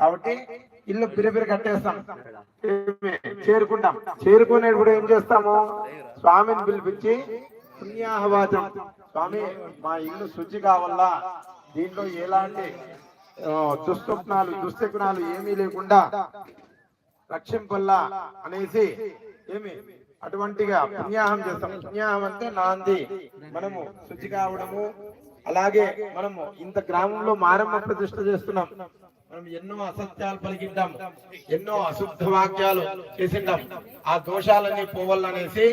కాబట్టి ఇల్లు బిరిబిరి కట్టేస్తాం, చేరుకుంటాం. చేరుకునేప్పుడు ఏం చేస్తాము, స్వామిని పిలిపించి పుణ్యాహవాచం, స్వామి మా ఇల్లు శుచి కావాలా, దీంట్లో ఎలాంటి దుస్తగుణాలు ఏమీ లేకుండా రక్షింపల్లా అనేసి అటువంటిగా పుణ్యాహం చేస్తాం. పుణ్యాహం అంటే నాంది, మనము శుచి కావడము. అలాగే మనము ఇంత గ్రామంలో మారమ్మ ప్రతిష్ఠ చేస్తున్నాం, మనం ఎన్నో అసత్యాలు పలికిద్దాం, ఎన్నో అశుద్ధ వాక్యాలు చేసిందాం, ఆ దోషాలన్నీ పోవాలనేసి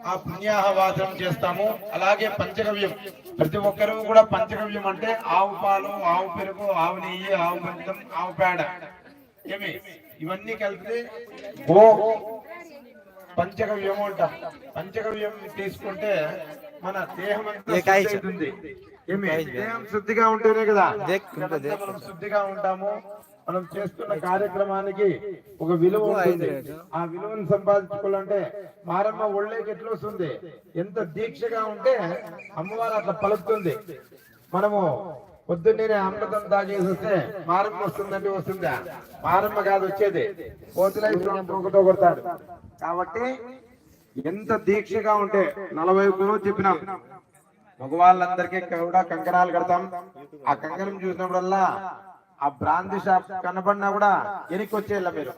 ఆ పుణ్యాహవాచనం చేస్తాము. అలాగే పంచగవ్యం, ప్రతి ఒక్కరూ కూడా పంచగవ్యం అంటే ఆవు పాలు, ఆవు పెరుగు, ఆవు నెయ్యి, ఆవు బంధం, ఆవు పేడ, ఇవన్నీ కలిపితే పంచగవ్యం అంటాం. పంచగవ్యం తీసుకుంటే మన దేహం అంతా అవుతుంది. దేహం శుద్ధిగా ఉంటేనే కదా మనం శుద్ధిగా ఉంటాము. మనం చేస్తున్న కార్యక్రమానికి ఒక విలువ ఉంటుంది. ఆ విలువను సంపాదించుకోవాలంటే మారమ్మ ఒళ్ళేకి ఎట్లా వస్తుంది, ఎంత దీక్షగా ఉంటే అమ్మవారు అట్లా పలుకుతుంది. మనము పొద్దున్నే అమృతం తాగేసి వస్తే మారమ్మ వస్తుందంటే వస్తుందా? మారమ్మ కాదు వచ్చేది, పోతులతో కొడతాడు. కాబట్టి ఎంత దీక్షగా ఉంటే 40 గుణం చెప్పినాం. మగవాళ్ళందరికీ కూడా కంకణాలు కడతాం. ఆ కంకణం చూసినప్పుడల్లా ఆ బ్రాంతి షాప్ కనపడినా కూడా వెనక్కి వచ్చేయాల మీరు.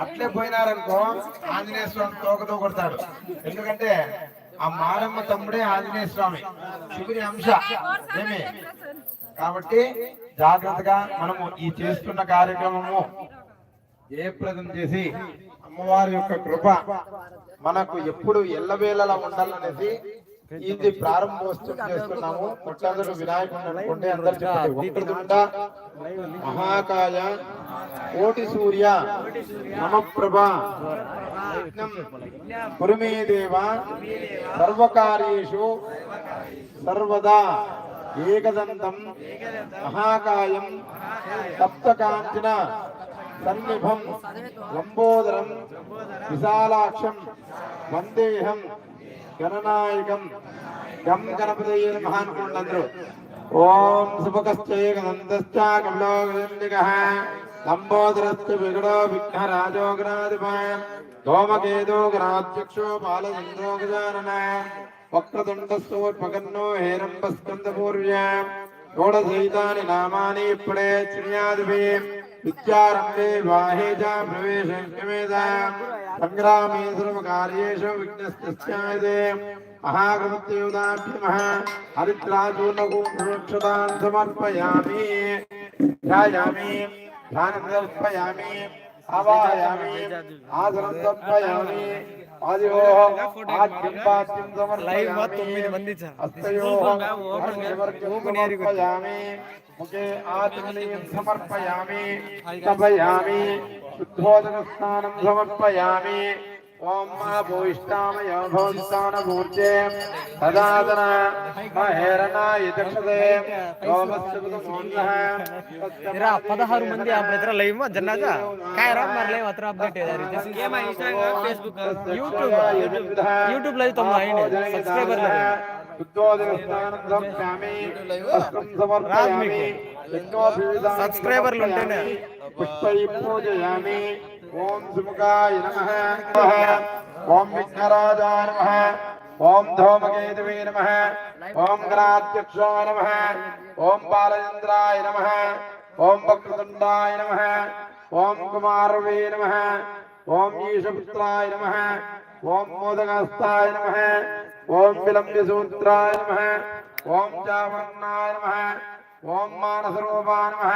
అట్లే పోయినారనుకో ఆంజనేయ స్వామి తోకతో కొడతాడు. ఎందుకంటే ఆ మారమ్మ తమ్ముడే ఆంజనేయ స్వామి, శివుని అంశ. కాబట్టి జాగ్రత్తగా మనము ఈ చేస్తున్న కార్యక్రమము జయప్రదం చేసి అమ్మవారి యొక్క కృప మనకు ఎప్పుడు ఎల్లవేళలా ఉండాలనేసి ఇది ప్రారంభోత్సవం చేస్తున్నాము. మొట్టమొదటి వినాయకుడిని అనుకోండి, అందరు చెప్పండి. వక్రతుండ మహాకాయ కోటి సూర్య నమఃప్రభ కురుమే దేవ సర్వకార్యేషు సర్వదా ఏకదంతం మహాకాయం సప్తకాంచన సన్నిభం లంబోదరం విశాలాక్షం వందేహం గణనాయకం గం గణపతయే నమః అనుకోండి అందరూ. ఓం శుభకశ్చయ గణంతశ్చ కమలోగణికః లంబోదరశ్చ విగడో విఘ్నరాజో గణాధిప ధూమకేతో గణాధ్యక్షో బాలచంద్రో గజానన వక్రతుండస్తోర్పకర్ణో హేరంబస్కందపూర్వ్య షోడశైతాని నామాని ఇప్పుడే శ్రీయాదివే విద్యారంభే వాహేజ ప్రవేశ సంగ్రామే సర్వకార్యేషు విఘ్నస్తస్యాయతే మహాగణపతియుదాభ్యమః హరిద్రాచూర్ణగోక్షతాన్ సమర్పయామి ధ్యాయామి ధ్యానం సమర్పయామి ఆవాహయామి ఆసనం సమర్పయామి ఆదివోః ఆద్యం పాద్యం సమర్పయామి హస్తయోః సమర్పయామి ముఖే ఆచమనీయం సమర్పయామి తపయామి శుద్ధోదక స్నానం సమర్పయామి. ఓం మహాభూయిష్టామయ భూస్థానమూర్తే తదాదన మహేరణాయ దక్షతే ఓమస్సుమోన్నః 16 మంది આપણે લઈવ માં જન્નાજા કાય રાત માર લઈવ અત્ર અપડેટ હે રીતે કેમ ઇન્સ્ટાગ્રામ ફેસબુક YouTube લઈ તમને આઈને સબસ્ક્રાઇબર લઈ శుద్ధోదక స్నానం సమర్పయామి అస్తం సమర్పయామి సబ్స్క్రైబర్లు ఉంటేనే పుష్పై పూజయామి. ఓం సుముఖాయ నమః ఓం విఘ్నరాజాయ నమః ఓం ధూమకేతువే నమః ఓం గణాధ్యక్షాయ నమః ఓం బాలచంద్రాయ నమః ఓం వక్రతుండాయ నమః ఓం కుమారవే నమః ఓం ఈశపుత్రాయ నమః ఓం మోదకస్థాయ నమః ఓం విలంబ్యసూత్రాయ నమః ఓం చావర్ణాయ నమః ఓం మానసరూపాయ నమః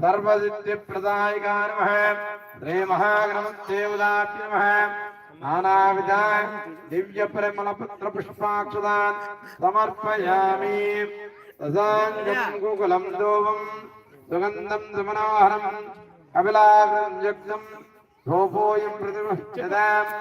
సర్వసిద్ధిప్రదాయకాయ నమః శ్రీ మహాగణపతిదేవతాభ్యో నమః నానావిధ దివ్య పరిమళ పత్ర పుష్పాక్షతాన్ సమర్పయామి. రసాంగం గోకులం దోవం సుగంధం సుమనోహరం కపిలాగ్రం యజ్ఞం ధూపోయం ప్రతిమహ్యతాం.